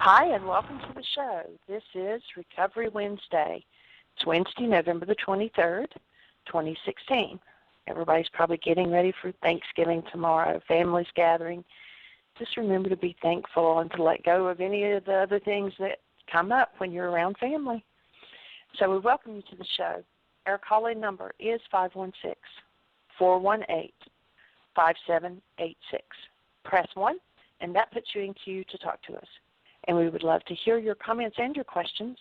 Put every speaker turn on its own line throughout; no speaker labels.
Hi, and welcome to the show. This is Recovery Wednesday. It's Wednesday, November the 23rd, 2016. Everybody's probably getting ready for Thanksgiving tomorrow, families gathering. Just remember to be thankful and to let go of any of the other things that come up when you're around family. So we welcome you to the show. Our call-in number is 516-418-5786. Press 1, and that puts you in queue to talk to us. And we would love to hear your comments and your questions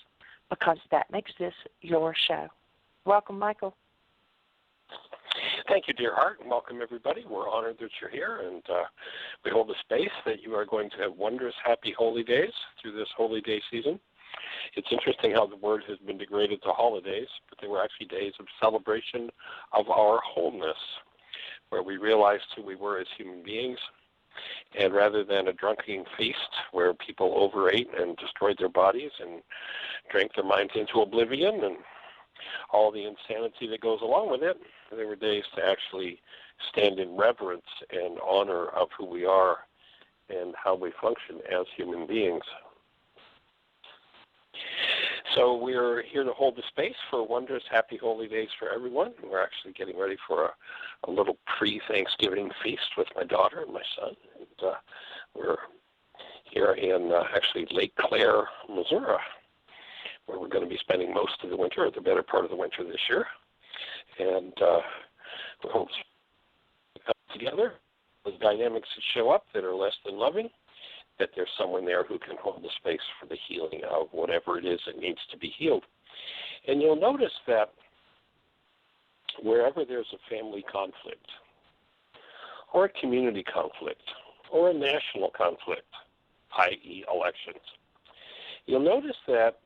because that makes this your show. Welcome, Michael.
Thank you, dear heart, and welcome, everybody. We're honored that you're here, and we hold a space that you are going to have wondrous, happy, holy days through this holy day season. It's interesting how the word has been degraded to holidays, but they were actually days of celebration of our wholeness, where we realized who we were as human beings. And rather than a drunken feast where people overate and destroyed their bodies and drank their minds into oblivion and all the insanity that goes along with it, there were days to actually stand in reverence and honor of who we are and how we function as human beings. So we're here to hold the space for wondrous, happy, holy days for everyone. We're actually getting ready for a little pre-Thanksgiving feast with my daughter and my son. And we're here in actually Lake Claire, Missouri, where we're going to be spending most of the winter, or the better part of the winter this year. And we hope to come together. The dynamics that show up that are less than loving, that there's someone there who can hold the space for the healing of whatever it is that needs to be healed. And you'll notice that wherever there's a family conflict, or a community conflict, or a national conflict, i.e. elections, you'll notice that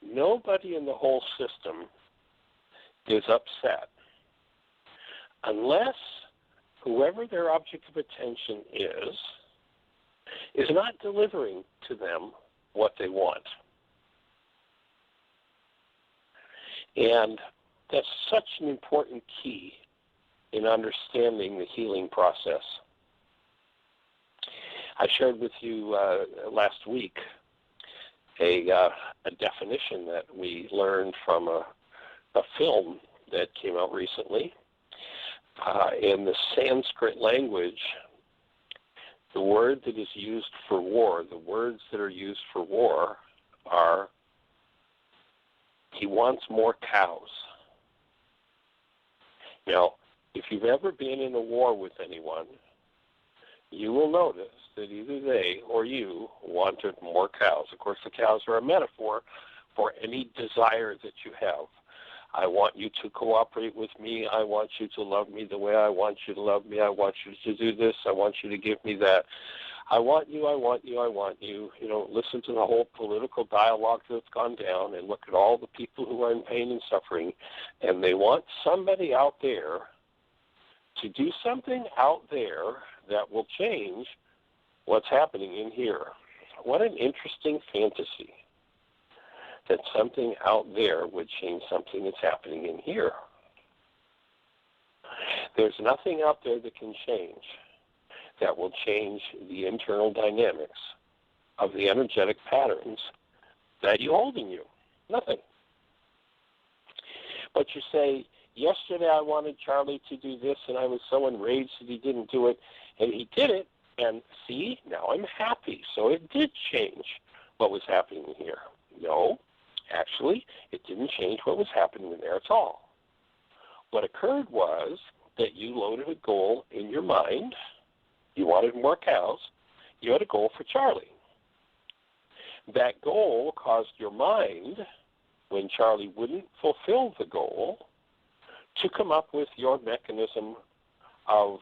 nobody in the whole system is upset unless whoever their object of attention is not delivering to them what they want. And that's such an important key in understanding the healing process. I shared with you last week a definition that we learned from a film that came out recently. In the Sanskrit language, the word that is used for war, the words that are used for war are, he wants more cows. Now, if you've ever been in a war with anyone, you will notice that either they or you wanted more cows. Of course, the cows are a metaphor for any desire that you have. I want you to cooperate with me. I want you to love me the way I want you to love me. I want you to do this. I want you to give me that. I want you, I want you, I want you. You know, listen to the whole political dialogue that's gone down and look at all the people who are in pain and suffering. And they want somebody out there to do something out there that will change what's happening in here. What an interesting fantasy, that something out there would change something that's happening in here. There's nothing out there that can change that will change the internal dynamics of the energetic patterns that you hold in you. Nothing. But you say, yesterday I wanted Charlie to do this and I was so enraged that he didn't do it, and he did it, and see, now I'm happy. So it did change what was happening here. No. Actually, it didn't change what was happening in there at all. What occurred was that you loaded a goal in your mind. You wanted more cows. You had a goal for Charlie. That goal caused your mind, when Charlie wouldn't fulfill the goal, to come up with your mechanism of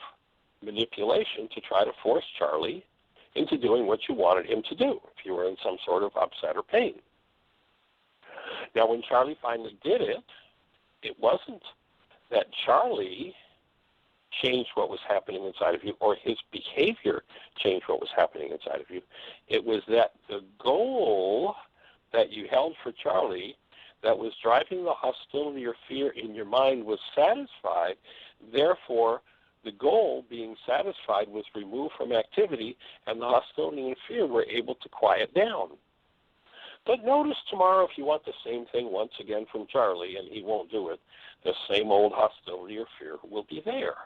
manipulation to try to force Charlie into doing what you wanted him to do if you were in some sort of upset or pain. Now, when Charlie finally did it, it wasn't that Charlie changed what was happening inside of you or his behavior changed what was happening inside of you. It was that the goal that you held for Charlie that was driving the hostility or fear in your mind was satisfied. Therefore, the goal being satisfied was removed from activity, and the hostility and fear were able to quiet down. But notice tomorrow, if you want the same thing once again from Charlie, and he won't do it, the same old hostility or fear will be there.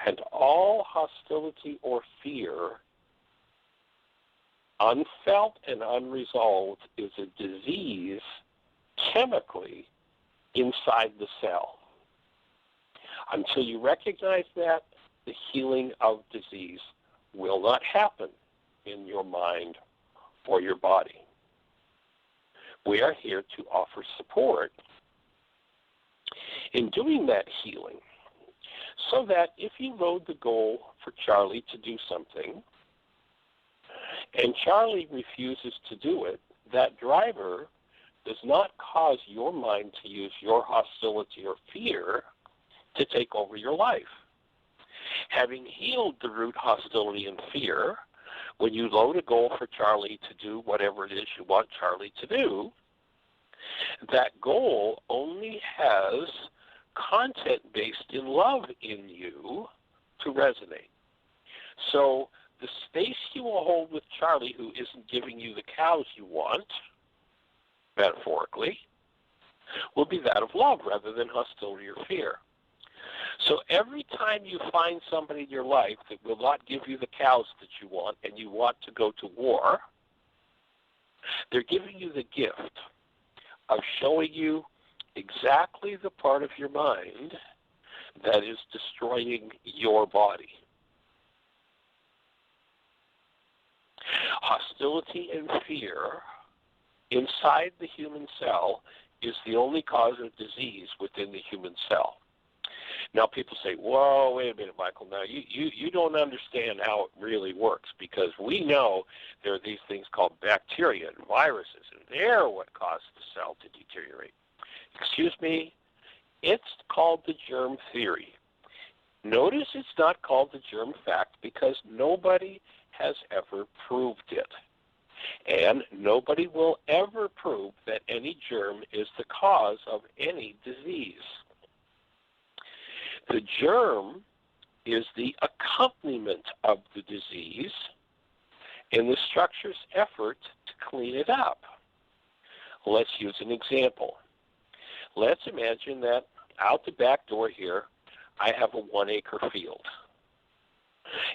And all hostility or fear, unfelt and unresolved, is a disease chemically inside the cell. Until you recognize that, the healing of disease will not happen in your mind or your body. We are here to offer support in doing that healing, so that if you load the goal for Charlie to do something, and Charlie refuses to do it, that driver does not cause your mind to use your hostility or fear to take over your life. Having healed the root hostility and fear, when you load a goal for Charlie to do whatever it is you want Charlie to do, that goal only has content based in love in you to resonate. So the space you will hold with Charlie, who isn't giving you the cows you want, metaphorically, will be that of love rather than hostility or fear. So every time you find somebody in your life that will not give you the cows that you want and you want to go to war, they're giving you the gift of showing you exactly the part of your mind that is destroying your body. Hostility and fear inside the human cell is the only cause of disease within the human cell. Now people say, whoa, wait a minute, Michael, now you don't understand how it really works, because we know there are these things called bacteria and viruses, and they're what cause the cell to deteriorate. Excuse me, it's called the germ theory. Notice it's not called the germ fact because nobody has ever proved it. And nobody will ever prove that any germ is the cause of any disease. The germ is the accompaniment of the disease in the structure's effort to clean it up. Let's use an example. Let's imagine that out the back door here, I have a 1-acre field.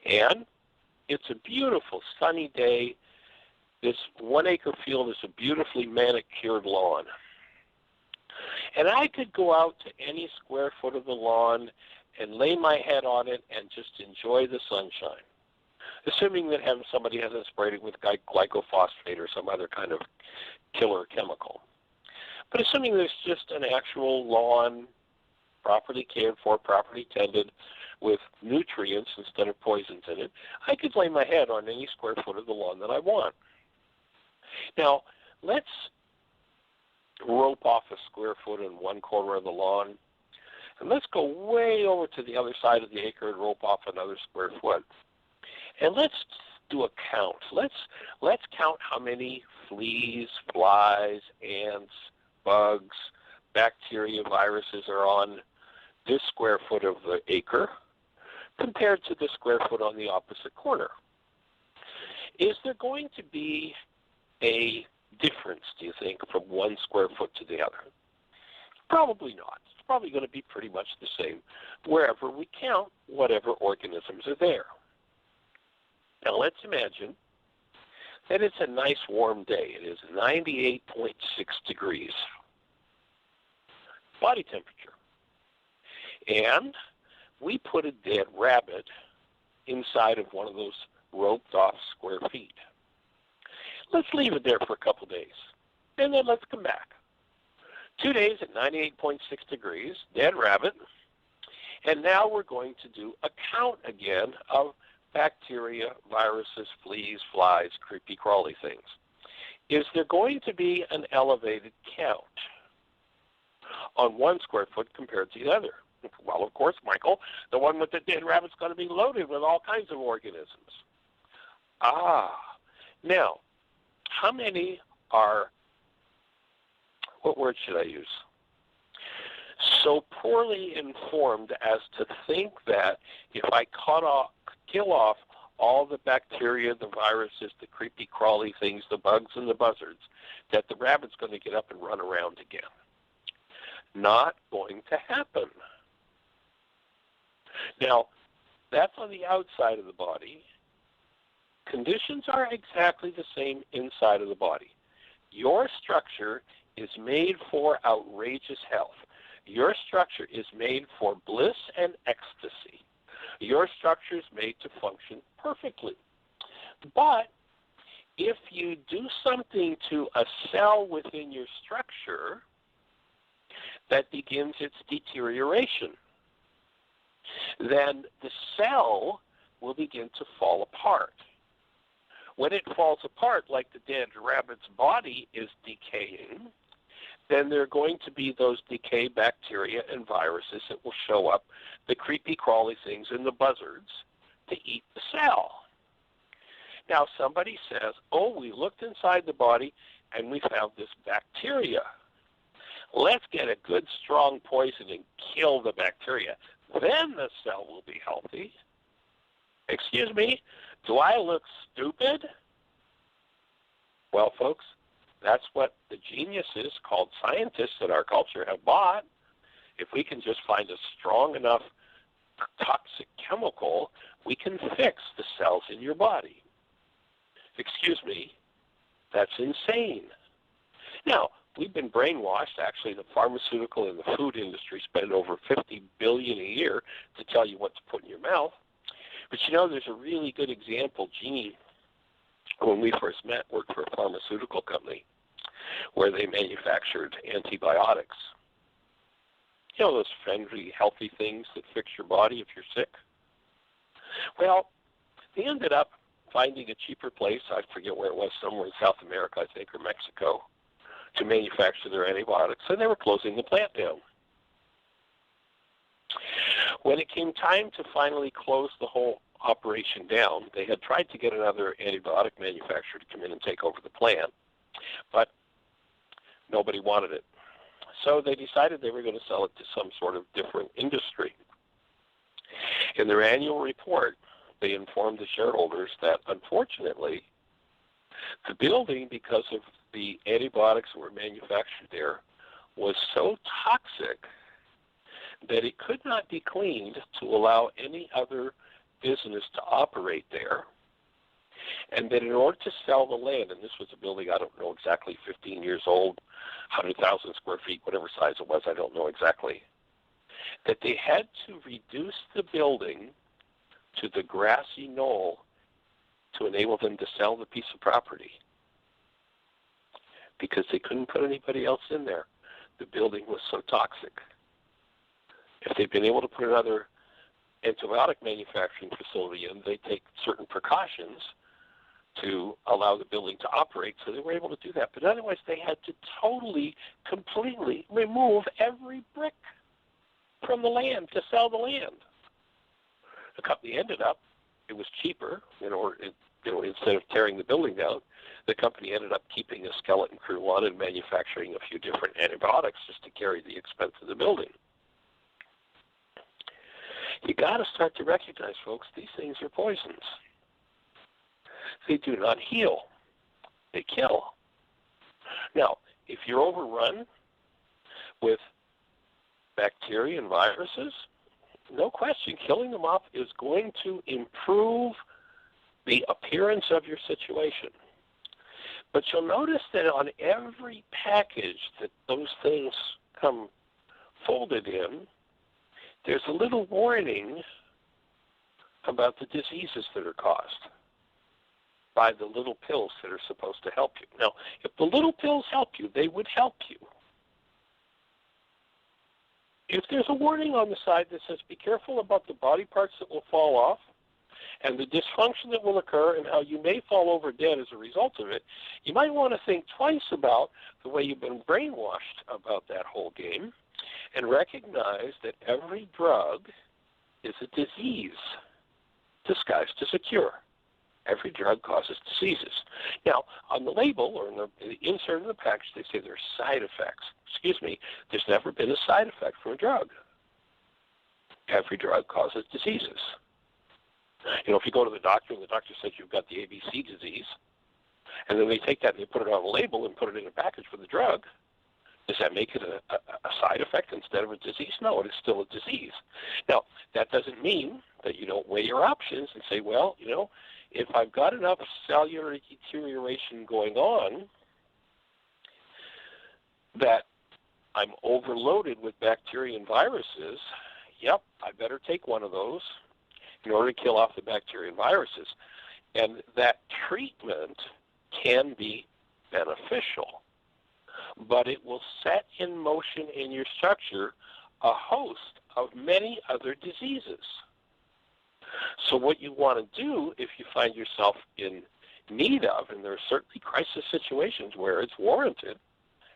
And it's a beautiful sunny day. This 1-acre field is a beautifully manicured lawn. And I could go out to any square foot of the lawn and lay my head on it and just enjoy the sunshine, assuming that somebody hasn't sprayed it with glycophosphate or some other kind of killer chemical. But assuming there's just an actual lawn, properly cared for, properly tended, with nutrients instead of poisons in it, I could lay my head on any square foot of the lawn that I want. Now, let's rope off a square foot in one corner of the lawn, and let's go way over to the other side of the acre and rope off another square foot. And let's do a count. Let's count how many fleas, flies, ants, bugs, bacteria, viruses are on this square foot of the acre compared to the square foot on the opposite corner. Is there going to be a difference, do you think, from one square foot to the other? Probably not. It's probably going to be pretty much the same wherever we count whatever organisms are there. Now let's imagine that it's a nice warm day. It is 98.6 degrees body temperature. And we put a dead rabbit inside of one of those roped off square feet. Let's leave it there for a couple days, and then let's come back. 2 days at 98.6 degrees, dead rabbit, and now we're going to do a count again of bacteria, viruses, fleas, flies, creepy crawly things. Is there going to be an elevated count on one square foot compared to the other? Well, of course, Michael, the one with the dead rabbit's going to be loaded with all kinds of organisms. Now, how many are, what word should I use? so poorly informed as to think that if I kill off all the bacteria, the viruses, the creepy crawly things, the bugs and the buzzards, that the rabbit's going to get up and run around again. Not going to happen. Now, that's on the outside of the body. Conditions are exactly the same inside of the body. Your structure is made for outrageous health. Your structure is made for bliss and ecstasy. Your structure is made to function perfectly. But if you do something to a cell within your structure, that begins its deterioration. Then the cell will begin to fall apart. When it falls apart, like the dead rabbit's body is decaying, then there are going to be those decay bacteria and viruses that will show up, the creepy crawly things and the buzzards, to eat the cell. Now somebody says, oh, we looked inside the body and we found this bacteria. Let's get a good strong poison and kill the bacteria. Then the cell will be healthy. Excuse me, do I look stupid? Well, folks, that's what the geniuses called scientists in our culture have bought. If we can just find a strong enough toxic chemical, we can fix the cells in your body. Excuse me, that's insane. Now, we've been brainwashed. Actually, the pharmaceutical and the food industry spend over $50 billion a year to tell you what to put in your mouth. But you know, there's a really good example. Jeannie, when we first met, worked for a pharmaceutical company where they manufactured antibiotics. You know, those friendly, healthy things that fix your body if you're sick? Well, they ended up finding a cheaper place, I forget where it was, somewhere in South America, I think, or Mexico, to manufacture their antibiotics, and they were closing the plant down. When it came time to finally close the whole operation down, they had tried to get another antibiotic manufacturer to come in and take over the plant, but nobody wanted it. So they decided they were going to sell it to some sort of different industry. In their annual report, they informed the shareholders that, unfortunately, the building, because of the antibiotics that were manufactured there, was so toxic that it could not be cleaned to allow any other business to operate there, and that in order to sell the land, and this was a building, I don't know exactly, 15 years old, 100,000 square feet, whatever size it was, I don't know exactly, that they had to reduce the building to the grassy knoll to enable them to sell the piece of property, because they couldn't put anybody else in there. The building was so toxic. If they'd been able to put another antibiotic manufacturing facility in, they take certain precautions to allow the building to operate, so they were able to do that. But otherwise, they had to totally, completely remove every brick from the land to sell the land. The company ended up, it was cheaper, instead of tearing the building down, the company ended up keeping a skeleton crew on and manufacturing a few different antibiotics just to carry the expense of the building. You got to start to recognize, folks, these things are poisons. They do not heal. They kill. Now, if you're overrun with bacteria and viruses, no question, killing them off is going to improve the appearance of your situation. But you'll notice that on every package that those things come folded in, there's a little warning about the diseases that are caused by the little pills that are supposed to help you. Now, if the little pills help you, they would help you. If there's a warning on the side that says, be careful about the body parts that will fall off and the dysfunction that will occur and how you may fall over dead as a result of it, you might want to think twice about the way you've been brainwashed about that whole game and recognize that every drug is a disease disguised as a cure. Every drug causes diseases. Now, on the label or in the insert of the package, they say there's side effects. Excuse me, there's never been a side effect from a drug. Every drug causes diseases. If you go to the doctor and the doctor says you've got the ABC disease, and then they take that and they put it on a label and put it in a package for the drug, does that make it a side effect instead of a disease? No, it is still a disease. Now, that doesn't mean that you don't weigh your options and say, well, if I've got enough cellular deterioration going on that I'm overloaded with bacteria and viruses, yep, I better take one of those in order to kill off the bacteria and viruses. And that treatment can be beneficial, but it will set in motion in your structure a host of many other diseases. So what you want to do if you find yourself in need of, and there are certainly crisis situations where it's warranted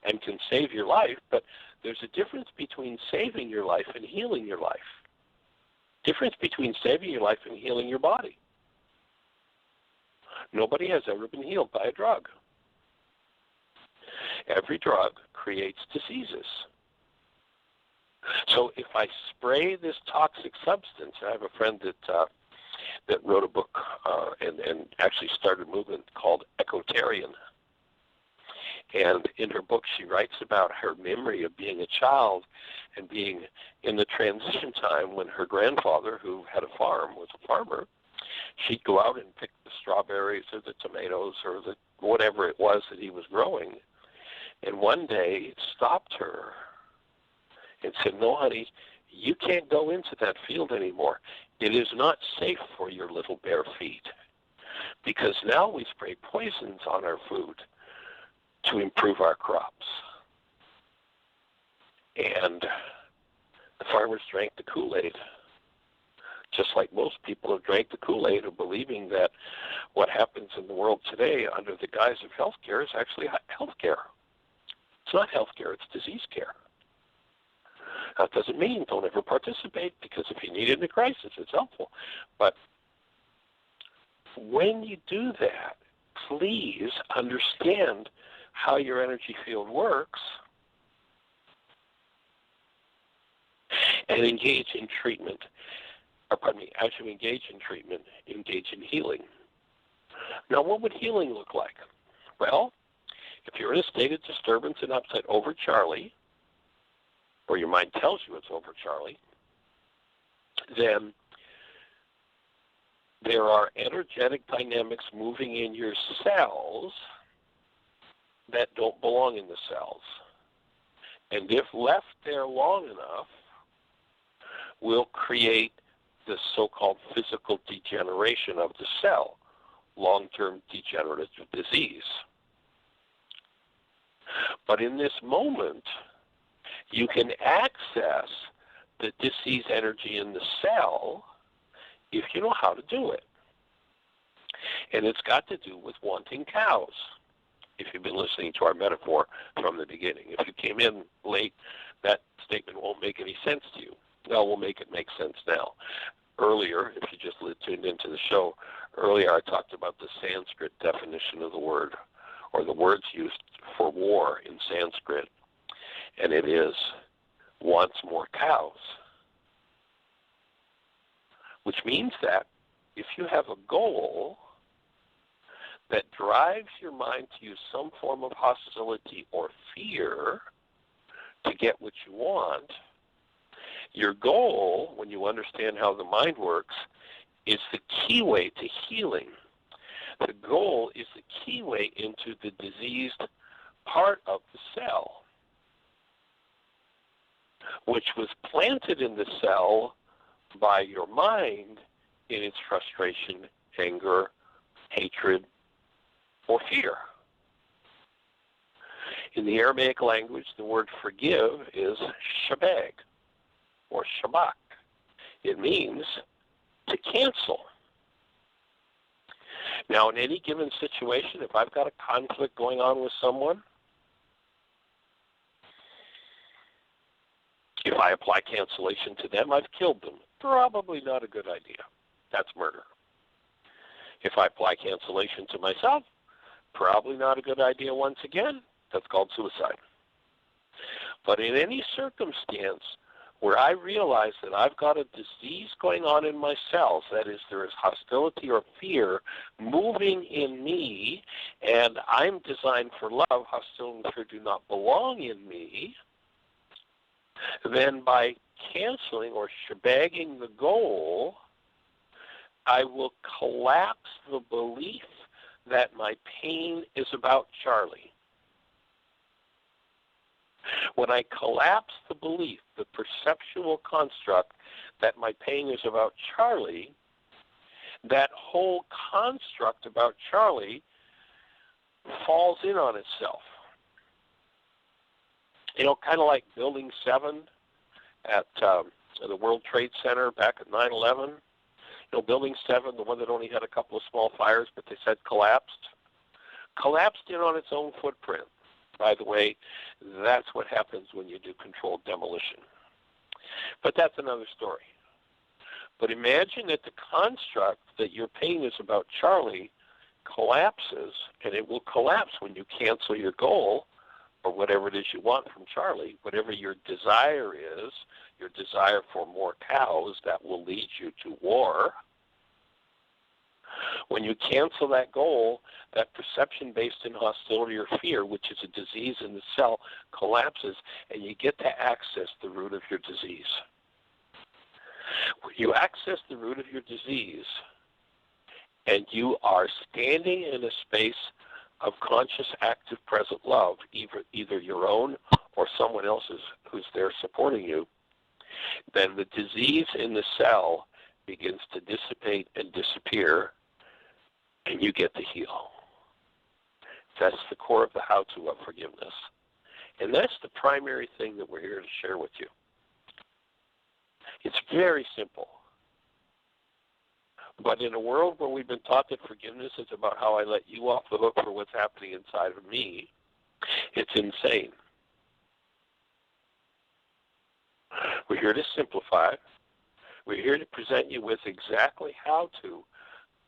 and can save your life, but there's a difference between saving your life and healing your life. Difference between saving your life and healing your body. Nobody has ever been healed by a drug. Every drug creates diseases. So if I spray this toxic substance, I have a friend that wrote a book and actually started a movement called Ecotarian. And in her book, she writes about her memory of being a child and being in the transition time when her grandfather, who had a farm, was a farmer. She'd go out and pick the strawberries or the tomatoes or the whatever it was that he was growing. And one day it stopped her and said, no, honey, you can't go into that field anymore. It is not safe for your little bare feet because now we spray poisons on our food to improve our crops. And the farmers drank the Kool-Aid, just like most people have drank the Kool-Aid of believing that what happens in the world today under the guise of healthcare is actually healthcare. It's not healthcare, it's disease care. That doesn't mean don't ever participate, because if you need it in a crisis, it's helpful. But when you do that, please understand how your energy field works and engage in treatment. As you engage in treatment, engage in healing. Now, what would healing look like? Well, if you're in a state of disturbance and upset over Charlie, or your mind tells you it's over Charlie, then there are energetic dynamics moving in your cells that don't belong in the cells. And if left there long enough, will create the so-called physical degeneration of the cell, long-term degenerative disease. But in this moment, you can access the disease energy in the cell if you know how to do it. And it's got to do with wanting cows, if you've been listening to our metaphor from the beginning. If you came in late, that statement won't make any sense to you. Well, we'll make it make sense now. Earlier, if you just tuned into the show, earlier I talked about the Sanskrit definition of the word, or the words used for war in Sanskrit, and it is wants more cows. Which means that if you have a goal that drives your mind to use some form of hostility or fear to get what you want, your goal, when you understand how the mind works, is the keyway to healing. The goal is the keyway into the diseased part of the cell, which was planted in the cell by your mind in its frustration, anger, hatred, or fear. In the Aramaic language, the word forgive is shabag, or shabak. It means to cancel. Now, in any given situation, if I've got a conflict going on with someone, if I apply cancellation to them, I've killed them. Probably not a good idea. That's murder. If I apply cancellation to myself, probably not a good idea once again. That's called suicide. But in any circumstance where I realize that I've got a disease going on in my cells, that is, there is hostility or fear moving in me, and I'm designed for love, hostility and fear do not belong in me, then by canceling or shebagging the goal, I will collapse the belief that my pain is about Charlie. When I collapse the belief, the perceptual construct that my pain is about Charlie, that whole construct about Charlie falls in on itself. You know, kind of like Building 7 at the World Trade Center back at 9/11. You know, Building 7, the one that only had a couple of small fires, but they said collapsed in on its own footprint. By the way, that's what happens when you do controlled demolition. But that's another story. But imagine that the construct that your pain is about Charlie collapses, and it will collapse when you cancel your goal or whatever it is you want from Charlie, whatever your desire is, your desire for more cows that will lead you to war. When you cancel that goal, that perception based in hostility or fear, which is a disease in the cell, collapses, and you get to access the root of your disease. When you access the root of your disease, and you are standing in a space of conscious, active, present love, either your own or someone else's who's there supporting you, then the disease in the cell begins to dissipate and disappear, and you get to heal. That's the core of the how-to of forgiveness. And that's the primary thing that we're here to share with you. It's very simple. But in a world where we've been taught that forgiveness is about how I let you off the hook for what's happening inside of me, it's insane. We're here to simplify. We're here to present you with exactly how to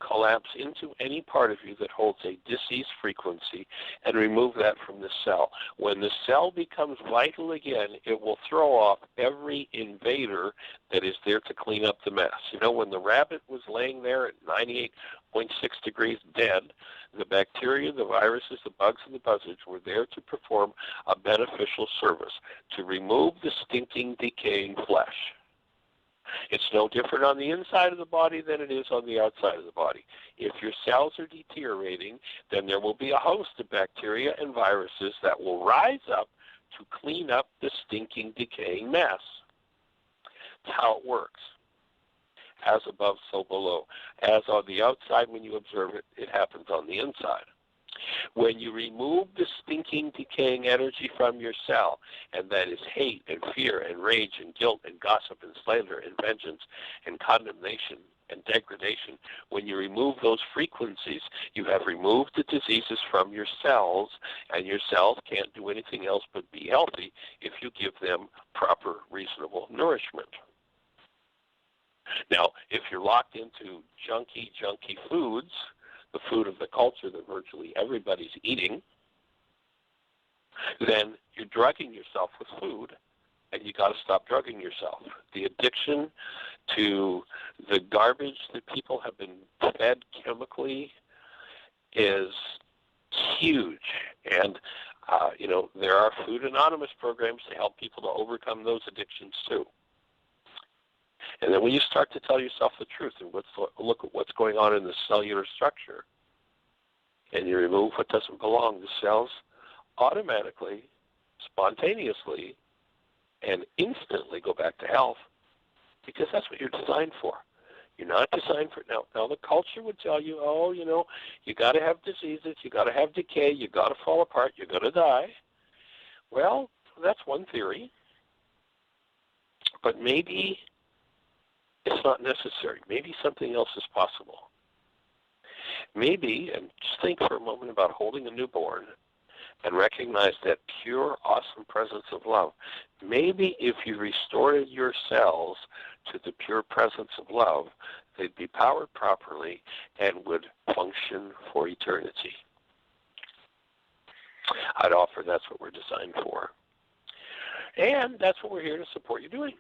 collapse into any part of you that holds a disease frequency and remove that from the cell. When the cell becomes vital again, it will throw off every invader that is there to clean up the mess. You know, when the rabbit was laying there at 98.6 degrees dead, the bacteria, the viruses, the bugs, and the buzzards were there to perform a beneficial service, to remove the stinking, decaying flesh. It's no different on the inside of the body than it is on the outside of the body. If your cells are deteriorating, then there will be a host of bacteria and viruses that will rise up to clean up the stinking, decaying mess. That's how it works. As above, so below. As on the outside, when you observe it, it happens on the inside. When you remove the stinking, decaying energy from your cell, and that is hate and fear and rage and guilt and gossip and slander and vengeance and condemnation and degradation, when you remove those frequencies, you have removed the diseases from your cells, and your cells can't do anything else but be healthy if you give them proper, reasonable nourishment. Now, if you're locked into junky foods, the food of the culture that virtually everybody's eating, then you're drugging yourself with food, and you got to stop drugging yourself. The addiction to the garbage that people have been fed chemically is huge. And, there are Food Anonymous programs to help people to overcome those addictions too. And then when you start to tell yourself the truth and look at what's going on in the cellular structure, and you remove what doesn't belong, the cells automatically, spontaneously, and instantly go back to health, because that's what you're designed for. You're not designed for now. Now the culture would tell you, you got to have diseases, you got to have decay, you got to fall apart, you're going to die. Well, that's one theory, but maybe it's not necessary. Maybe something else is possible. Maybe, and just think for a moment about holding a newborn and recognize that pure, awesome presence of love. Maybe if you restored your cells to the pure presence of love, they'd be powered properly, and would function for eternity. I'd offer that's what we're designed for. And that's what we're here to support you doing.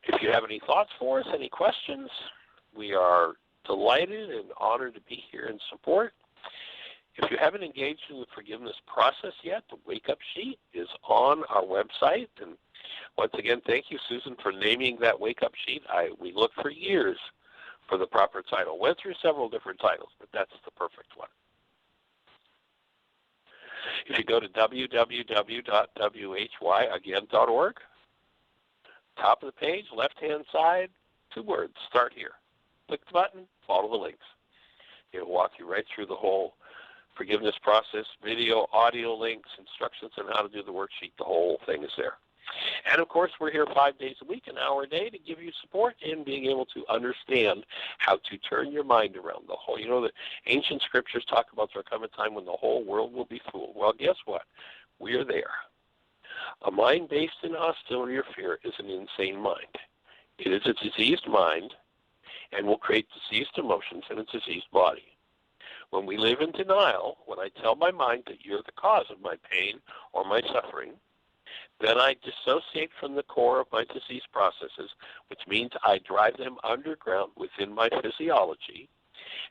If you have any thoughts for us, any questions, we are delighted and honored to be here in support. If you haven't engaged in the forgiveness process yet, the wake-up sheet is on our website. And once again, thank you, Susan, for naming that wake-up sheet. We looked for years for the proper title. Went through several different titles, but that's the perfect one. If you go to www.whyagain.org, top of the page, left-hand side, 2 words, start here. Click the button, follow the links. It'll walk you right through the whole forgiveness process, video, audio links, instructions on how to do the worksheet. The whole thing is there. And, of course, we're here 5 days a week, an hour a day, to give you support in being able to understand how to turn your mind around the whole. You know, the ancient scriptures talk about there come a time when the whole world will be fooled. Well, guess what? We're there. A mind based in hostility or fear is an insane mind. It is a diseased mind and will create diseased emotions in a diseased body. When we live in denial, when I tell my mind that you're the cause of my pain or my suffering, then I dissociate from the core of my disease processes, which means I drive them underground within my physiology,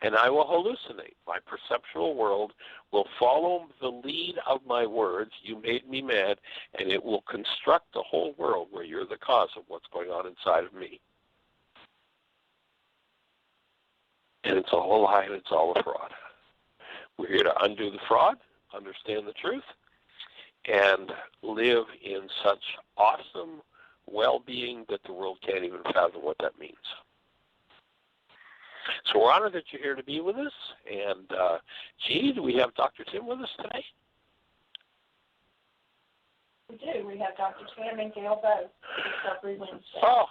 and I will hallucinate. My perceptual world will follow the lead of my words, you made me mad, and it will construct the whole world where you're the cause of what's going on inside of me. And it's a whole lie, and it's all a fraud. We're here to undo the fraud, understand the truth, and live in such awesome well-being that the world can't even fathom what that means. So we're honored that you're here to be with us. And, Gee, do we have Dr. Tim with us today?
We do. We have Dr. Tim and Gail both. Recovery Wednesday.
Oh,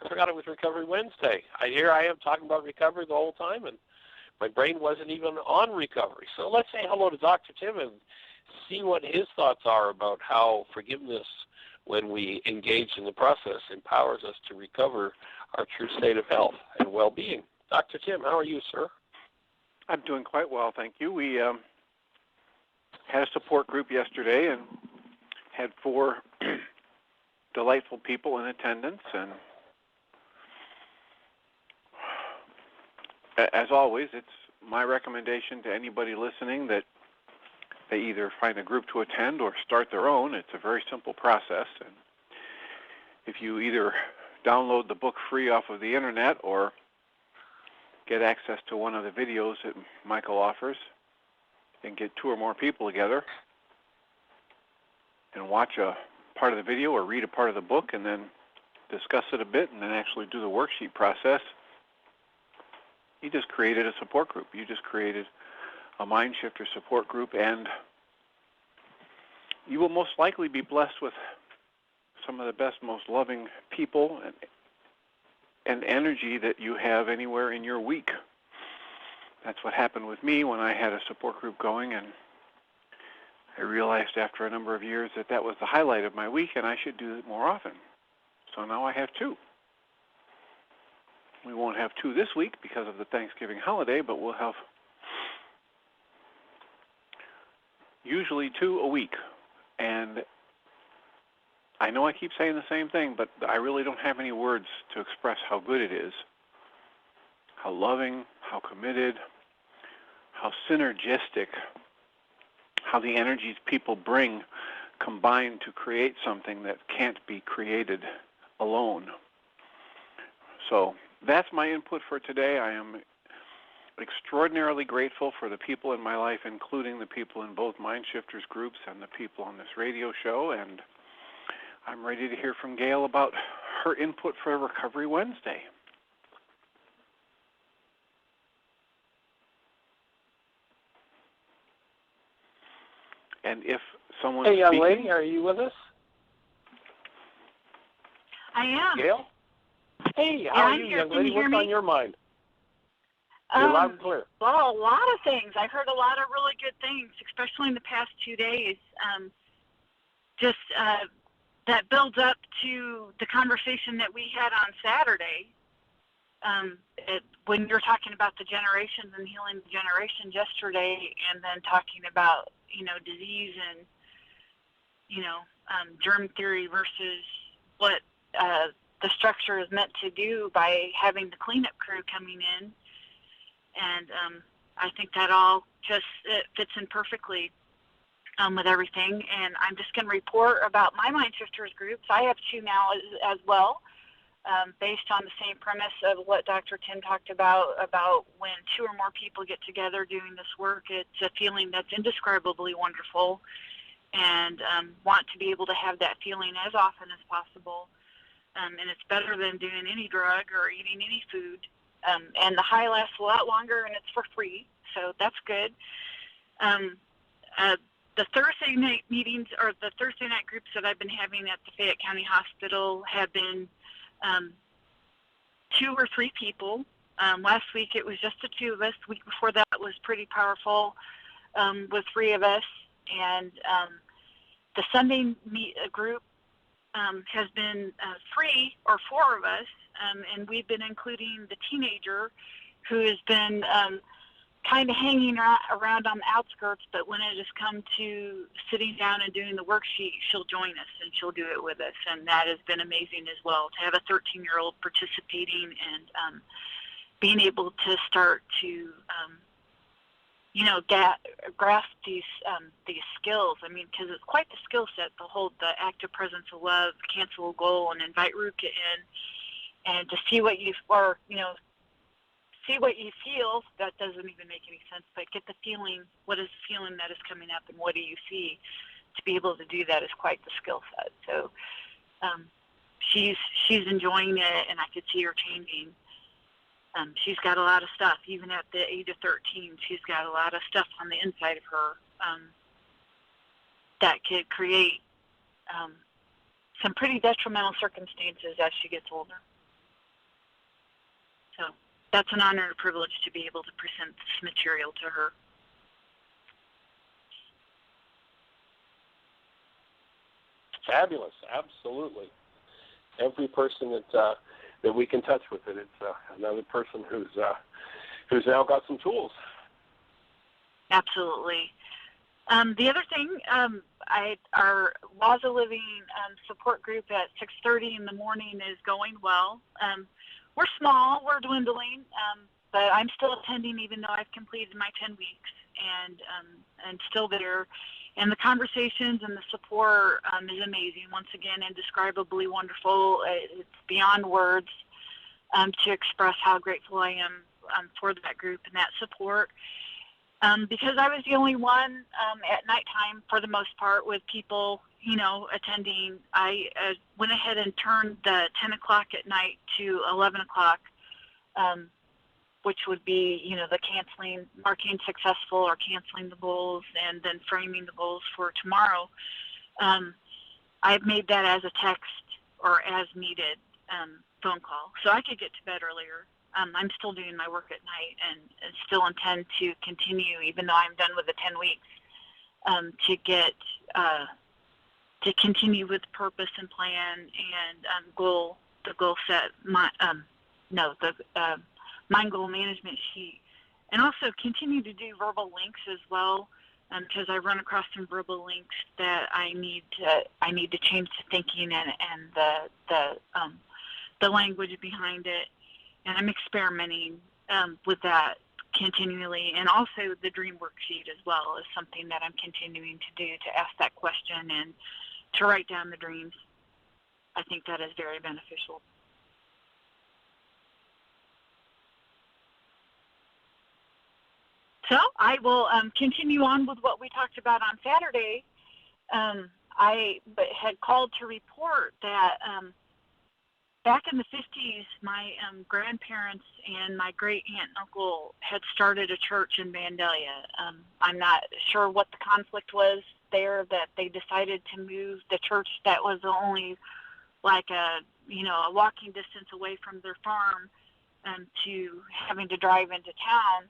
I forgot it was Recovery Wednesday. Here I am talking about recovery the whole time, and my brain wasn't even on recovery. So let's say hello to Dr. Tim and see what his thoughts are about how forgiveness, when we engage in the process, empowers us to recover our true state of health and well-being. Dr. Tim, how are you, sir?
I'm doing quite well, thank you. We had a support group yesterday and had 4 delightful people in attendance. And as always, it's my recommendation to anybody listening that they either find a group to attend or start their own. It's a very simple process. And if you either download the book free off of the internet or get access to one of the videos that Michael offers and get 2 or more people together and watch a part of the video or read a part of the book and then discuss it a bit and then actually do the worksheet process, you just created a support group. You just created a Mind Shifter support group, and you will most likely be blessed with some of the best, most loving people and energy that you have anywhere in your week. That's what happened with me when I had a support group going, and I realized after a number of years that that was the highlight of my week, and I should do it more often. So now I have 2. We won't have 2 this week because of the Thanksgiving holiday, but we'll have usually 2 a week. And I know I keep saying the same thing, but I really don't have any words to express how good it is, how loving, how committed, how synergistic, how the energies people bring combine to create something that can't be created alone. So that's my input for today. I am extraordinarily grateful for the people in my life, including the people in both Mind Shifters groups and the people on this radio show, and I'm ready to hear from Gail about her input for Recovery Wednesday. And if someone
Hey, young lady, are you with us?
I am.
Gail? Hey, how are you, young lady? What's on your mind? You're loud and clear.
Well, a lot of things. I've heard a lot of really good things, especially in the past 2 days. Just that builds up to the conversation that we had on Saturday. When you're talking about the generations and healing the generations yesterday, and then talking about, disease and, germ theory versus what the structure is meant to do by having the cleanup crew coming in. And I think that all just fits in perfectly with everything. And I'm just going to report about my Mind Shifters groups. I have 2 now as well. Based on the same premise of what Dr. Tim talked about when 2 or more people get together doing this work, it's a feeling that's indescribably wonderful, and want to be able to have that feeling as often as possible. And it's better than doing any drug or eating any food. And the high lasts a lot longer, and it's for free, so that's good. The Thursday night meetings, or the Thursday night groups that I've been having at the Fayette County Hospital, have been 2 or 3 people. Last week it was just the 2 of us. The week before that was pretty powerful with 3 of us. And the Sunday group has been 3 or 4 of us, and we've been including the teenager who has been kind of hanging around on the outskirts, but when it has come to sitting down and doing the worksheet, she'll join us and she'll do it with us, and that has been amazing as well, to have a 13-year-old participating and being able to start to grasp these skills. I mean, because it's quite the skill set to hold the active presence of love, cancel a goal, and invite Ruka in, and to see what see what you feel. That doesn't even make any sense, but get the feeling. What is the feeling that is coming up, and what do you see? To be able to do that is quite the skill set. So she's enjoying it, and I could see her changing. She's got a lot of stuff, even at the age of 13. She's got a lot of stuff on the inside of her that could create some pretty detrimental circumstances as she gets older. So that's an honor and a privilege to be able to present this material to her.
Fabulous, absolutely. Every person that we can touch with it, it's another person who's now got some tools.
Absolutely. The other thing, our Laws of Living support group at 6:30 in the morning is going well. We're small, we're dwindling, but I'm still attending even though I've completed my 10 weeks and still there. And the conversations and the support is amazing. Once again, indescribably wonderful. It's beyond words to express how grateful I am for that group and that support. Because I was the only one at nighttime, for the most part, with people, attending, I went ahead and turned the 10 o'clock at night to 11 o'clock, which would be, the canceling, marking successful or canceling the goals, and then framing the goals for tomorrow. I've made that as a text or as needed phone call, so I could get to bed earlier. I'm still doing my work at night and still intend to continue, even though I'm done with the 10 weeks, to continue with purpose and plan and the goal set, mind goal management sheet, and also continue to do verbal links as well, because I run across some verbal links that I need to change the thinking and the language behind it. And I'm experimenting with that continually. And also the dream worksheet as well is something that I'm continuing to do, to ask that question and to write down the dreams. I think that is very beneficial. So I will continue on with what we talked about on Saturday. I had called to report that back in the 50s, my grandparents and my great-aunt and uncle had started a church in Vandalia. I'm not sure what the conflict was there, that they decided to move the church that was only like a walking distance away from their farm to having to drive into town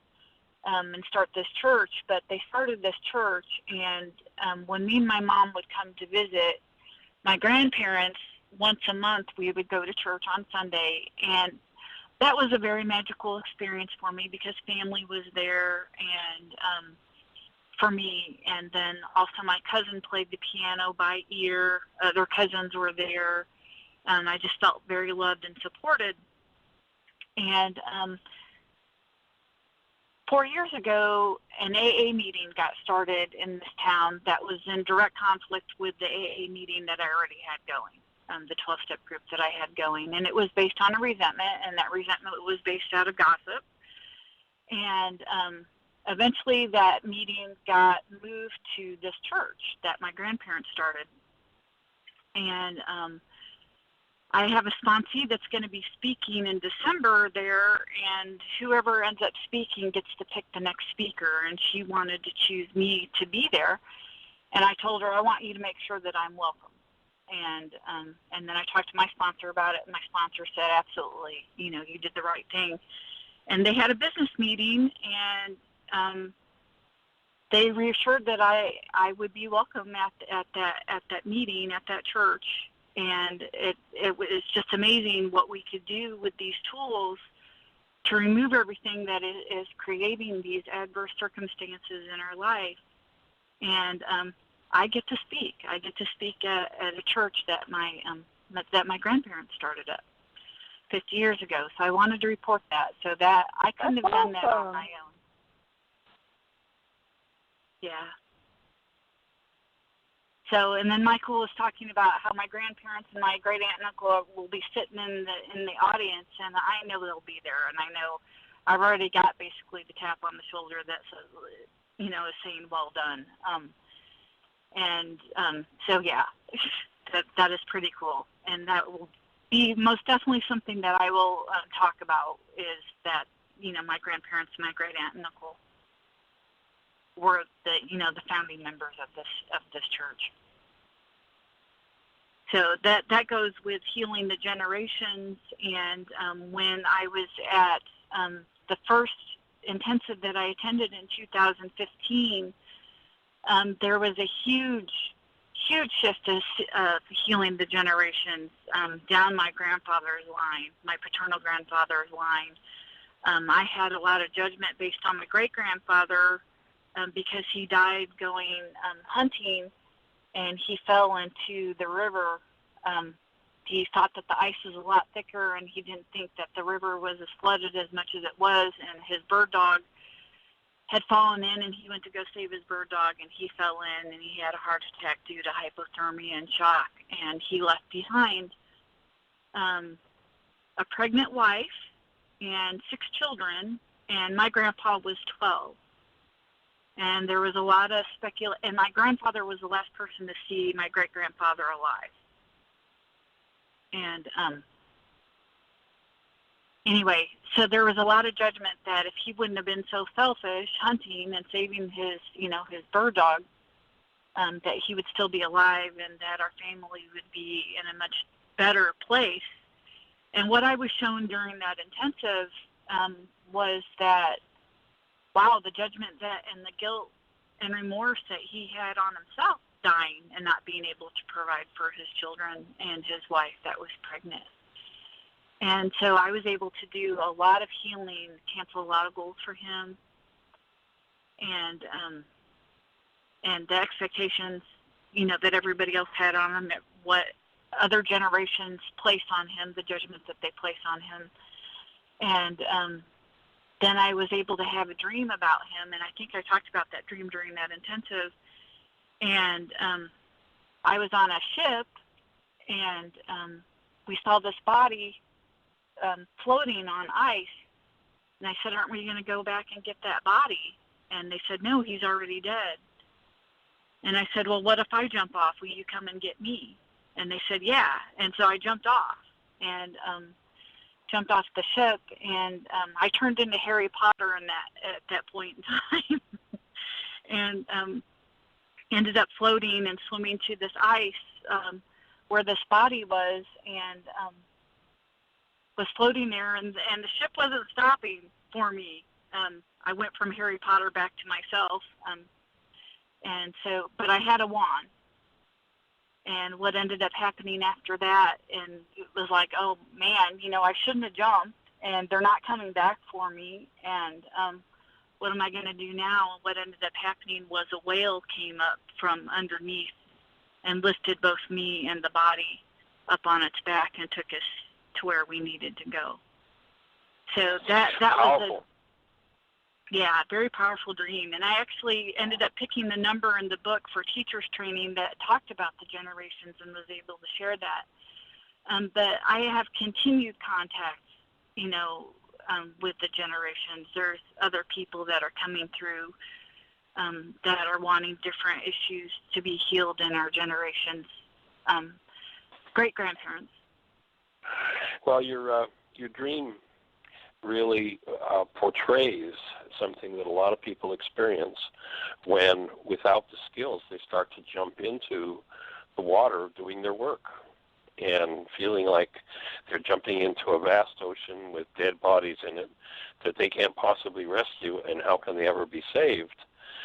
and start this church. But they started this church, and when me and my mom would come to visit, my grandparents, once a month, we would go to church on Sunday, and that was a very magical experience for me because family was there and for me. And then also my cousin played the piano by ear. Other cousins were there. I just felt very loved and supported. And 4 years ago, an AA meeting got started in this town that was in direct conflict with the AA meeting that I already had going, the 12-step group that I had going. And it was based on a resentment, and that resentment was based out of gossip. And eventually that meeting got moved to this church that my grandparents started. And I have a sponsee that's going to be speaking in December there, and whoever ends up speaking gets to pick the next speaker, and she wanted to choose me to be there. And I told her, I want you to make sure that I'm welcome. And then I talked to my sponsor about it, and my sponsor said, absolutely, you did the right thing. And they had a business meeting, and they reassured that I would be welcome at that meeting, at that church. And it was just amazing what we could do with these tools to remove everything that is creating these adverse circumstances in our life. And I get to speak. I get to speak at a church that my grandparents started up 50 years ago. So I wanted to report that. So that I couldn't have done that on my own. Yeah. So, and then Michael was talking about how my grandparents and my great aunt and uncle will be sitting in the audience, and I know they'll be there, and I know I've already got basically the tap on the shoulder that says, is saying well done. So yeah, that is pretty cool, and that will be most definitely something that I will talk about is that my grandparents and my great aunt and uncle were the founding members of this church. So that goes with healing the generations. And when I was at the first intensive that I attended in 2015, there was a huge shift of healing the generations down my grandfather's line, my paternal grandfather's line. I had a lot of judgment based on my great-grandfather because he died going hunting, and he fell into the river. He thought that the ice was a lot thicker, and he didn't think that the river was as flooded as much as it was, and his bird dog had fallen in, and he went to go save his bird dog, and he fell in, and he had a heart attack due to hypothermia and shock, and he left behind a pregnant wife and 6 children, and my grandpa was 12. And there was a lot of speculation, and my grandfather was the last person to see my great-grandfather alive. And anyway, so there was a lot of judgment that if he wouldn't have been so selfish hunting and saving his bird dog, that he would still be alive and that our family would be in a much better place. And what I was shown during that intensive was that, wow, the judgment and the guilt and remorse that he had on himself dying and not being able to provide for his children and his wife that was pregnant. And so I was able to do a lot of healing, cancel a lot of goals for him, and the expectations, that everybody else had on him, what other generations place on him, the judgment that they place on him. And then I was able to have a dream about him, and I think I talked about that dream during that intensive. And I was on a ship, and we saw this body floating on ice. And I said, aren't we going to go back and get that body? And they said, no, he's already dead. And I said, well, what if I jump off? Will you come and get me? And they said, yeah. And so I jumped off and jumped off the ship, and I turned into Harry Potter at that point in time, and ended up floating and swimming to this ice where this body was, and was floating there, and the ship wasn't stopping for me. I went from Harry Potter back to myself, and so, but I had a wand, and what ended up happening after that. And it was like, oh, man, I shouldn't have jumped, and they're not coming back for me. And what am I going to do now? And what ended up happening was a whale came up from underneath and lifted both me and the body up on its back and took us to where we needed to go. So that was a very powerful dream. And I actually ended up picking the number in the book for teachers training that talked about the generations and was able to share that. But I have continued contact, with the generations. There's other people that are coming through that are wanting different issues to be healed in our generations. Great-grandparents.
Well, your dream really portrays something that a lot of people experience when, without the skills, they start to jump into the water doing their work and feeling like they're jumping into a vast ocean with dead bodies in it that they can't possibly rescue, and how can they ever be saved?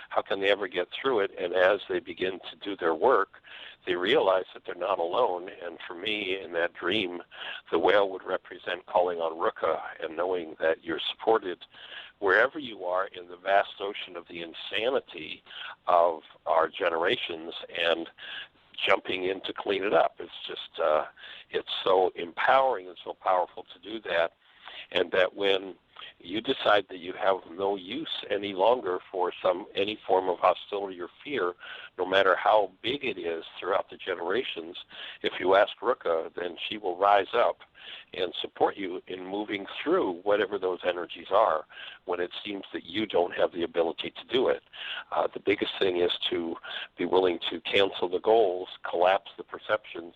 How can they ever get through it? And as they begin to do their work, they realize that they're not alone. And for me, in that dream, the whale would represent calling on Ruka and knowing that you're supported wherever you are in the vast ocean of the insanity of our generations, and jumping in to clean it up. It's just, it's so empowering and so powerful to do that. And that when you decide that you have no use any longer for any form of hostility or fear, no matter how big it is throughout the generations, if you ask Ruka, then she will rise up and support you in moving through whatever those energies are when it seems that you don't have the ability to do it. The biggest thing is to be willing to cancel the goals, collapse the perceptions,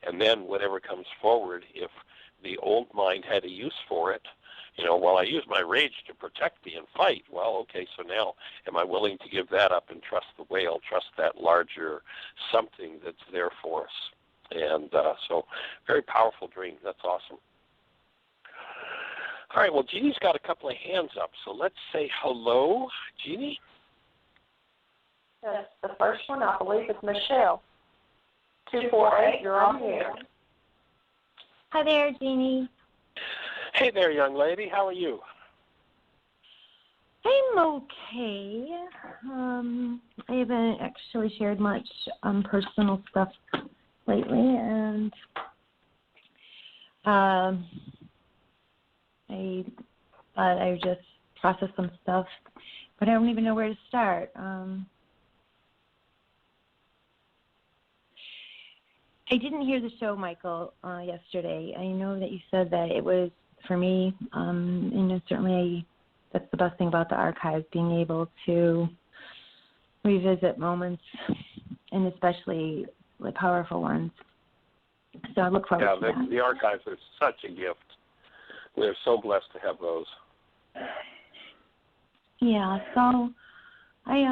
and then whatever comes forward, if the old mind had a use for it, well, I use my rage to protect me and fight. Well, okay, so now am I willing to give that up and trust the whale, trust that larger something that's there for us? And so very powerful dream. That's awesome. All right, well, Jeannie's got a couple of hands up, so let's say hello. Jeannie?
Yes, the first one, I believe, is Michelle. 248, you're on here.
Hi there, Jeannie.
Hey there, young lady. How are you?
I'm okay. I haven't actually shared much personal stuff lately, and I thought I would just process some stuff, but I don't even know where to start. I didn't hear the show, Michael, yesterday. I know that you said that it was for me, and certainly that's the best thing about the archives, being able to revisit moments, and especially the powerful ones. So I look forward to that.
The archives are such a gift. We're so blessed to have those.
Yeah, so I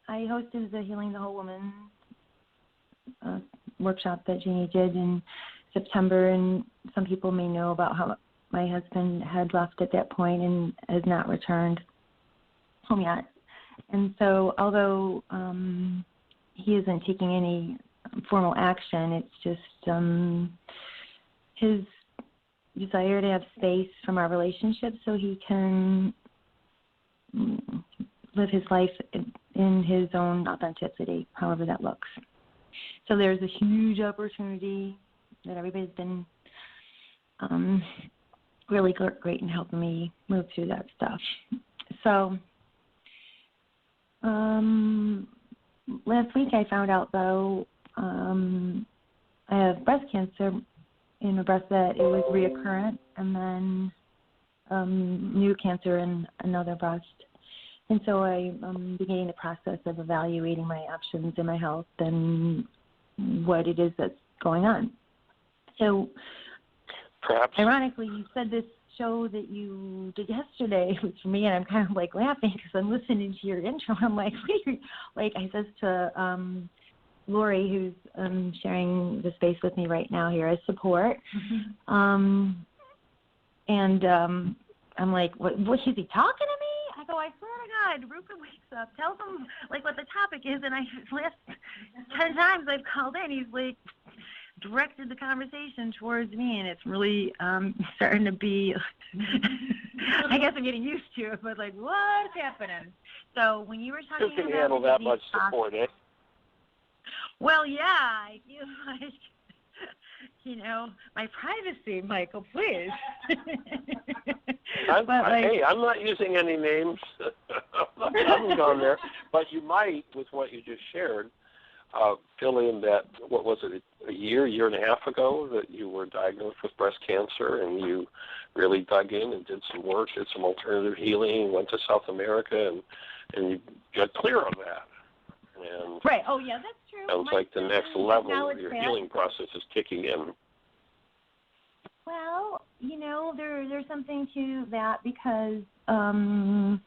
hosted the Healing the Whole Woman workshop that Jeannie did in September, and some people may know about how my husband had left at that point and has not returned home yet. And so although he isn't taking any formal action, it's just his desire to have space from our relationship so he can live his life in his own authenticity, however that looks. So there's a huge opportunity that everybody's been really great in helping me move through that stuff. So last week I found out, though, I have breast cancer in a breast that it was reoccurrent, and then new cancer in another breast. And so I'm beginning the process of evaluating my options in my health and what it is that's going on. So,
perhaps,
ironically, you said this show that you did yesterday was for me, and I'm kind of like laughing because I'm listening to your intro. I'm like, like I says to Lori, who's sharing the space with me right now here as support, and I'm like, what is he talking to me? I so I swear to God, Rupert wakes up, tells him, like, what the topic is, and last 10 times I've called in, he's, like, directed the conversation towards me, and it's really starting to be, I guess I'm getting used to it, but, like, what's happening? So when you were talking about...
You can handle that much support, eh?
Well, yeah, I feel like, my privacy, Michael, please.
I'm not using any names. I haven't gone there. But you might, with what you just shared, fill in that, what was it, a year and a half ago that you were diagnosed with breast cancer, and you really dug in and did some work, did some alternative healing, went to South America, and you got clear on that. And
right. Oh, yeah, that's true.
Sounds like the next level of your healing process is kicking in.
Well, there's something to that, because when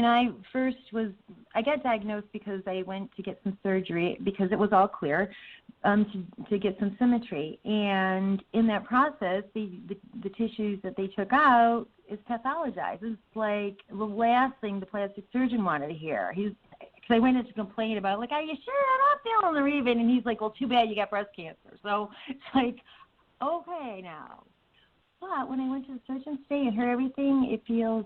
I first I got diagnosed because I went to get some surgery because it was all clear, to get some symmetry. And in that process, the tissues that they took out is pathologized. It's like the last thing the plastic surgeon wanted to hear. Because I went in to complain about, like, are you sure I'm not feeling the even? And he's like, well, too bad you got breast cancer. So it's like, okay now. But when I went to the surgeon today and heard everything, it feels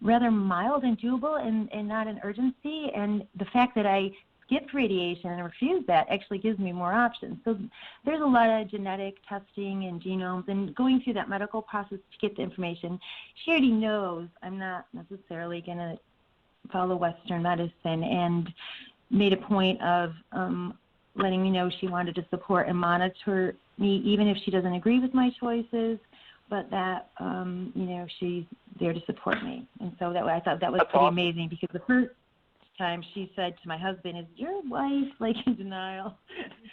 rather mild and doable and not an urgency. And the fact that I skipped radiation and refused that actually gives me more options. So there's a lot of genetic testing and genomes and going through that medical process to get the information. She already knows I'm not necessarily going to follow Western medicine, and made a point of letting me know she wanted to support and monitor me, even if she doesn't agree with my choices, but that, she's there to support me. And so that way I thought that was pretty amazing, because the first time she said to my husband, is your wife, like, in denial?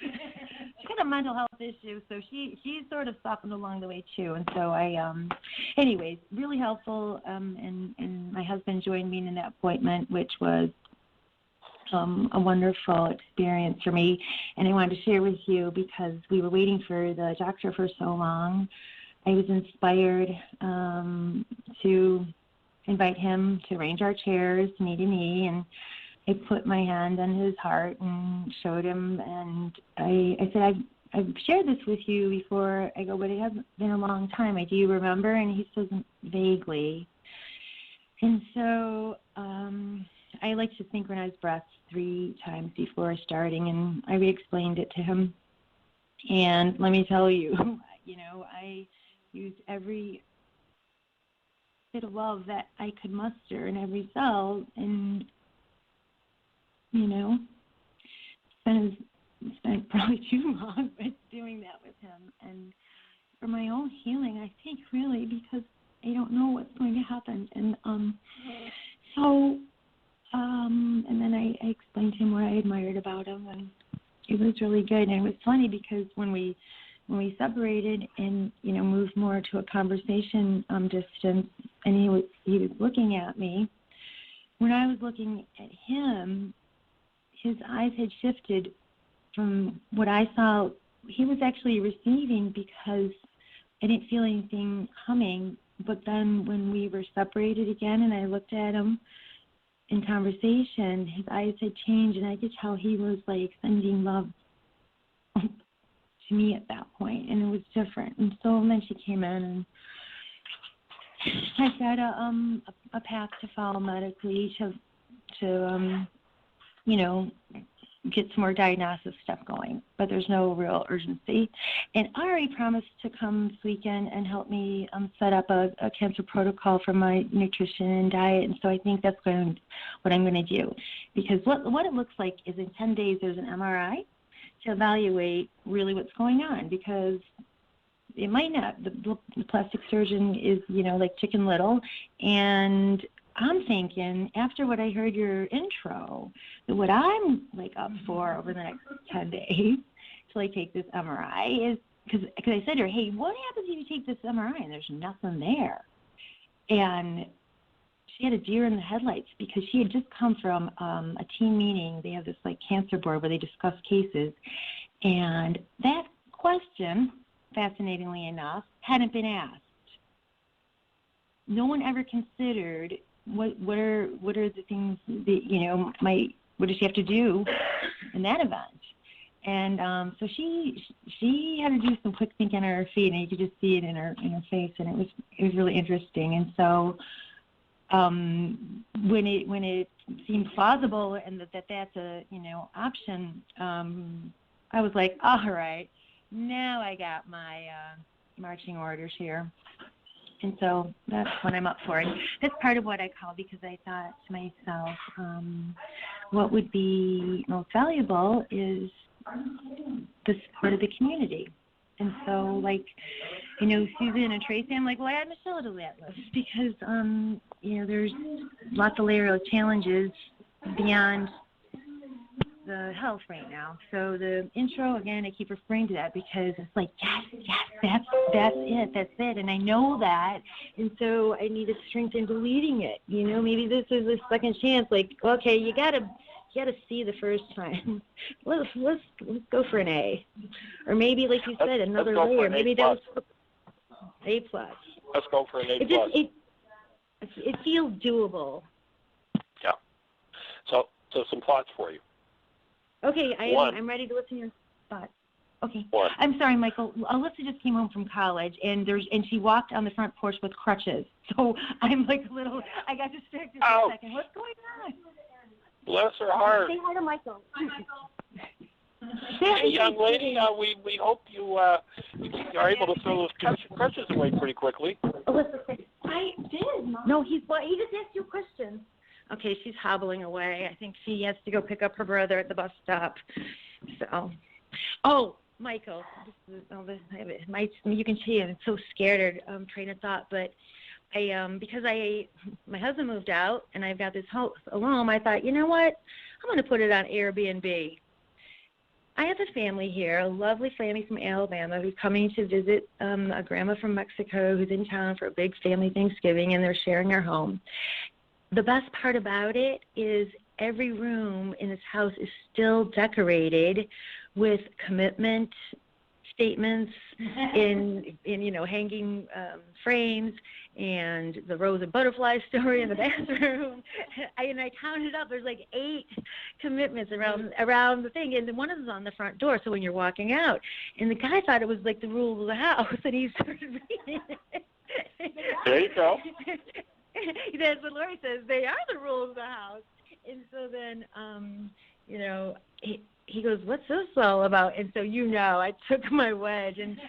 She's got a mental health issue, so she sort of softened along the way, too. And so anyways, really helpful, and my husband joined me in that appointment, which was a wonderful experience for me. And I wanted to share with you, because we were waiting for the doctor for so long. I was inspired to invite him to arrange our chairs knee to knee, and I put my hand on his heart and showed him, and I said, I've shared this with you before. I go, but it hasn't been a long time. Do you remember? And he says, vaguely. And so I like to synchronize breaths 3 times before starting, and I re-explained it to him. And let me tell you, I used every bit of love that I could muster in every cell, and, spent probably too long doing that with him. And for my own healing, I think, really, because I don't know what's going to happen. And and then I explained to him what I admired about him, and it was really good. And it was funny, because when we separated and moved more to a conversation distance, and he was looking at me, when I was looking at him, his eyes had shifted from what I saw. He was actually receiving, because I didn't feel anything coming. But then when we were separated again and I looked at him in conversation, his eyes had changed, and I could tell he was like sending love to me at that point, and it was different. And so then she came in, and I said a path to follow medically to get some more diagnosis stuff going, but there's no real urgency. And Ari promised to come this weekend and help me set up a cancer protocol for my nutrition and diet, and so I think that's what I'm going to do, because what it looks like is in 10 days there's an MRI to evaluate really what's going on, because it might not. The plastic surgeon is, like Chicken Little, and I'm thinking, after what I heard your intro, that what I'm like up for over the next 10 days till I take this MRI is, because I said to her, hey, what happens if you take this MRI and there's nothing there? And she had a deer in the headlights, because she had just come from a team meeting. They have this like cancer board where they discuss cases, and that question, fascinatingly enough, hadn't been asked. no one ever considered what are the things that what does she have to do in that event. And so she had to do some quick thinking on her feet, and you could just see it in her face, and it was really interesting. And so when it seemed plausible and that's a option, I was like, all right, now I got my marching orders here. And so that's what I'm up for. And that's part of what I called, because I thought to myself, what would be most valuable is the support of the community. And so, Susan and Tracy, I'm like, well, add Michelle to that list, because, there's lots of layer of challenges beyond the health right now. So the intro, again, I keep referring to that because it's like, yes, that's it. And I know that. And so I need to strengthen believing it. Maybe this is a second chance. Like, okay, you gotta see the first time. Let's go for an A. Or maybe, like you said, another layer. Maybe that was A+.
Let's go for an A+.
It feels doable.
Yeah. So some thoughts for you.
Okay, I'm ready to listen to your thoughts. Okay.
One.
I'm sorry, Michael. Alyssa just came home from college, and she walked on the front porch with crutches. So I'm like I got distracted for a second. What's going on?
Bless her heart.
Say hi to Michael.
Hey, young lady, we hope you are able to throw those crutches away pretty quickly.
Alyssa, I did, Mom. No, he just asked you a question. Okay, she's hobbling away. I think she has to go pick up her brother at the bus stop. So, Michael, you can see I'm so scared of train of thought, but because my husband moved out and I've got this house alone, I thought, you know what? I'm going to put it on Airbnb. I have a family here, a lovely family from Alabama who's coming to visit a grandma from Mexico who's in town for a big family Thanksgiving, and they're sharing our home. The best part about it is every room in this house is still decorated with commitment statements in hanging frames, and the rose and butterfly story in the bathroom. I counted up. There's like 8 commitments around the thing, and one of them is on the front door. So when you're walking out, and the guy thought it was like the rules of the house, and he started reading it.
There you go.
That's what Lori says. They are the rules of the house. And so then, he goes, what's this all about? And so, I took my wedge, and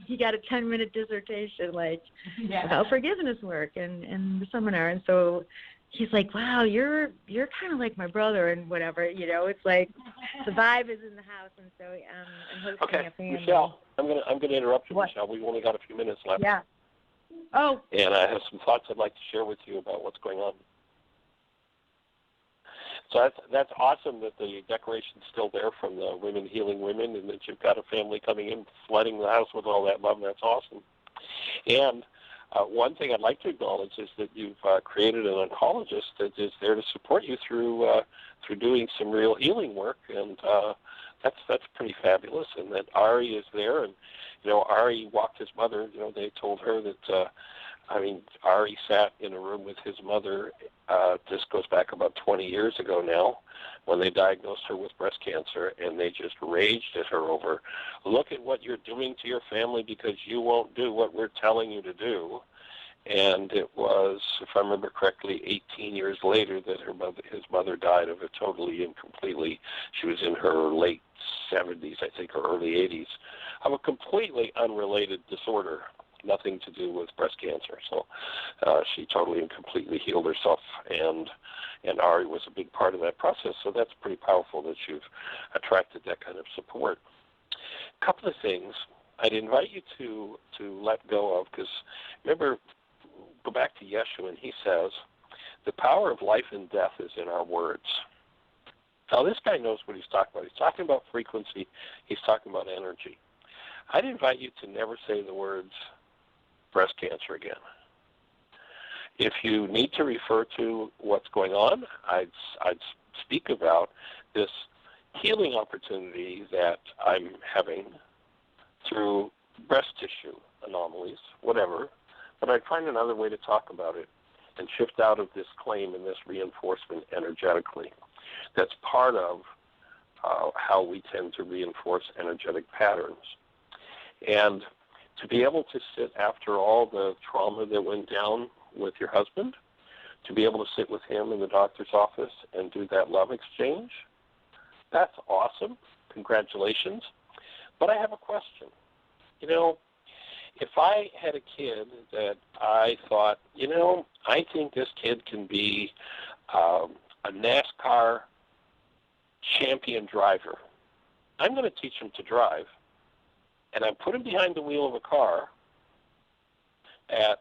he got a 10-minute dissertation, how forgiveness work and the seminar. And so he's like, wow, you're kind of like my brother and whatever, it's like the vibe is in the house. And so I'm hosting a family.
Michelle, I'm gonna interrupt you,
What?
Michelle. We've only got a few minutes left.
Yeah. Oh.
And I have some thoughts I'd like to share with you about what's going on. So that's awesome that the decoration's still there from the Women Healing Women, and that you've got a family coming in, flooding the house with all that love. That's awesome. And one thing I'd like to acknowledge is that you've created an oncologist that is there to support you through doing some real healing work, and that's pretty fabulous. And that Ari is there, and Ari walked his mother. They told her that. Ari sat in a room with his mother. This goes back about 20 years ago now, when they diagnosed her with breast cancer, and they just raged at her over, look at what you're doing to your family because you won't do what we're telling you to do. And it was, if I remember correctly, 18 years later that his mother died of it totally and completely. She was in her late 70s, I think, or early 80s, of a completely unrelated disorder. Nothing to do with breast cancer. So she totally and completely healed herself, and Ari was a big part of that process. So that's pretty powerful that you've attracted that kind of support. A couple of things I'd invite you to let go of, because remember, go back to Yeshua, and he says, the power of life and death is in our words. Now, this guy knows what he's talking about. He's talking about frequency. He's talking about energy. I'd invite you to never say the words breast cancer again. If you need to refer to what's going on, I'd speak about this healing opportunity that I'm having through breast tissue anomalies, whatever. But I'd find another way to talk about it and shift out of this claim and this reinforcement energetically. That's part of how we tend to reinforce energetic patterns. And to be able to sit after all the trauma that went down with your husband, to be able to sit with him in the doctor's office and do that love exchange, that's awesome. Congratulations. But I have a question. You know, if I had a kid that I thought, you know, I think this kid can be a NASCAR champion driver, I'm going to teach him to drive, and I put him behind the wheel of a car at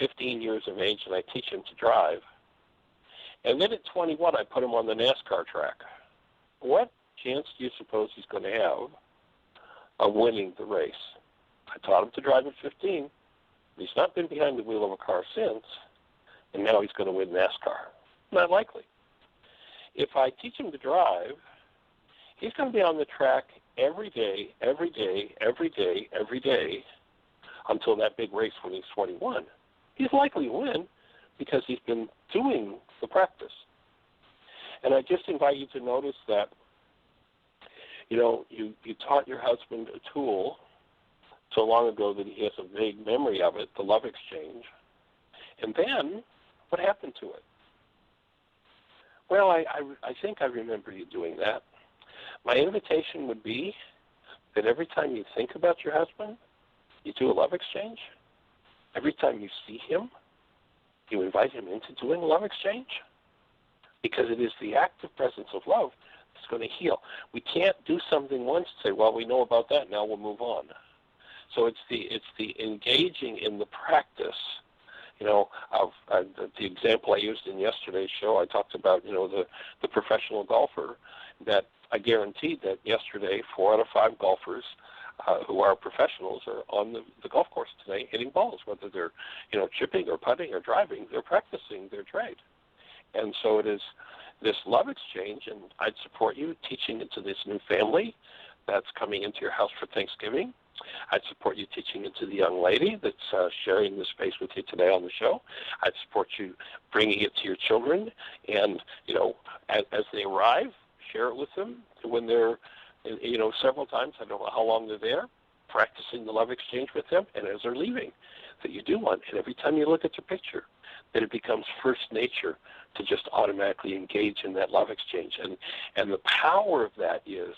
15 years of age, and I teach him to drive, and then at 21 I put him on the NASCAR track. What chance do you suppose he's going to have of winning the race? I taught him to drive at 15. He's not been behind the wheel of a car since, and now he's going to win NASCAR. Not likely. If I teach him to drive, he's going to be on the track every day, every day, every day, every day, until that big race when he's 21. He's likely to win because he's been doing the practice. And I just invite you to notice that, you know, you taught your husband a tool so long ago that he has a vague memory of it, the love exchange. And then, what happened to it? Well, I think I remember you doing that. My invitation would be that every time you think about your husband, you do a love exchange. Every time you see him, you invite him into doing a love exchange. Because it is the active presence of love that's going to heal. We can't do something once and say, well, we know about that, now we'll move on. So it's the engaging in the practice, you know, of the example I used in yesterday's show. I talked about, you know, the professional golfer that I guaranteed that yesterday 4 out of 5 golfers who are professionals are on the golf course today hitting balls, whether they're, you know, chipping or putting or driving. They're practicing their trade. And so it is this love exchange, and I'd support you teaching it to this new family that's coming into your house for Thanksgiving. I'd support you teaching it to the young lady that's sharing the space with you today on the show. I'd support you bringing it to your children, and, you know, as they arrive, share it with them when they're, you know, several times. I don't know how long they're there, practicing the love exchange with them, and as they're leaving, that you do one. And every time you look at their picture, that it becomes first nature to just automatically engage in that love exchange. And the power of that is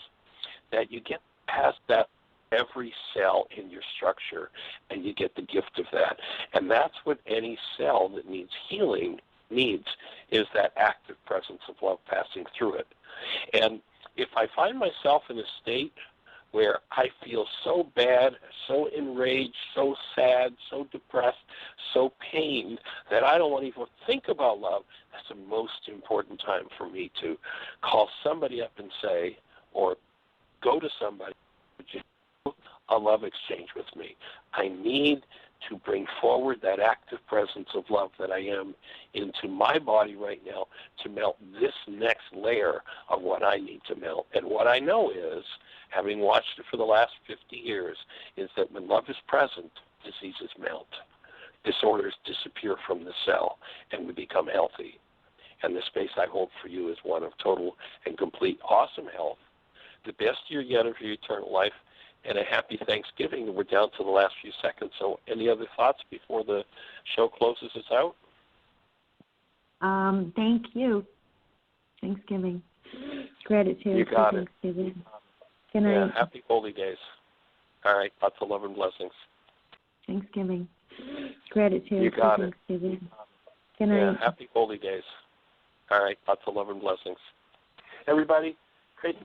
that you get past that every cell in your structure, and you get the gift of that. And that's what any cell that needs healing needs, is that active presence of love passing through it. And if I find myself in a state where I feel so bad, so enraged, so sad, so depressed, so pained that I don't want to even think about love, that's the most important time for me to call somebody up and say, or go to somebody, would you do a love exchange with me? I need to bring forward that active presence of love that I am into my body right now to melt this next layer of what I need to melt. And what I know is, having watched it for the last 50 years, is that when love is present, diseases melt. Disorders disappear from the cell, and we become healthy. And the space I hold for you is one of total and complete awesome health, the best year yet of your eternal life, and a happy Thanksgiving. We're down to the last few seconds, so any other thoughts before the show closes us out?
Thank you. Thanksgiving. Gratitude.
You got it.
Thanksgiving. Good night.
Yeah, happy holy days. All right, lots of love and blessings.
Thanksgiving. Gratitude.
You got it.
Thanksgiving. Good night.
Yeah, happy holy days. All right, lots of love and blessings. Everybody, great.